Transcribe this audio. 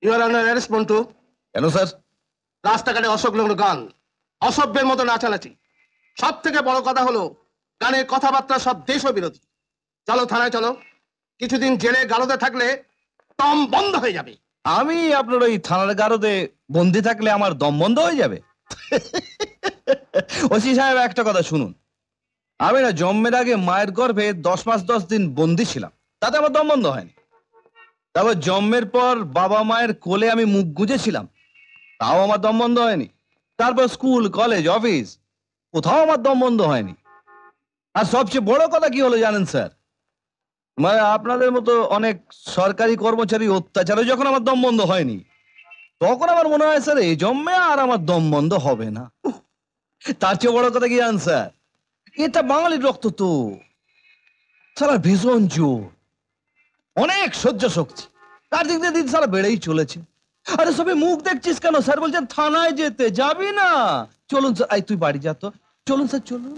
You are under arrest Montu. কেন sir? রাস্তাঘাটে অসংলগ্ন গান, অসভ্যের মতো নাচানাচি, সব থেকে বড় কথা হলো গানের কথাবার্তা সব দেশ বিরোধী। চলো থানায় চলো, কিছুদিন জেলে গারদে থাকলে দম বন্ধ হয়ে যাবে। আমি আপনার ওই থানার গারদে বন্দি থাকলে আমার দম বন্ধ হয়ে যাবে? ওসি সাহেব, একটা কথা শুনুন, আমি না জন্মের আগে মায়ের গর্ভে 10 মাস 10 দিন বন্দি ছিলাম, তাতে আমার দম বন্ধ হয়নি। তারপর জন্মের পর বাবা মায়ের কোলে আমি মুখ গুজেছিলাম, তাও আমার দম বন্ধ হয়নি। তারপর স্কুল, কলেজ, অফিস, কোথাও আমার দম বন্ধ হয়নি। আর সবচেয়ে বড় কথা কি হলো জানেন স্যার? মানে আপনাদের মতো অনেক সরকারি কর্মচারী অত্যাচারে যখন আমার দম বন্ধ হয়নি, তখন আমার মনে হয় স্যার এই জন্মে আর আমার দম বন্ধ হবে না। তার চেয়ে বড় কথা কি জানেন স্যার? এটা বাঙালির রক্ত তো, সারা ভীষণ জোর, অনেক সহ্য শক্তি, তার দিক দিয়ে দিন সারা বেড়েই চলেছে। আরে সবে মুখ দেখছিস কেন? স্যার বলছেন থানায় যেতে, যাবি না? চলুন স্যার, তুই বাড়ি যা তো, চলুন স্যার চলুন।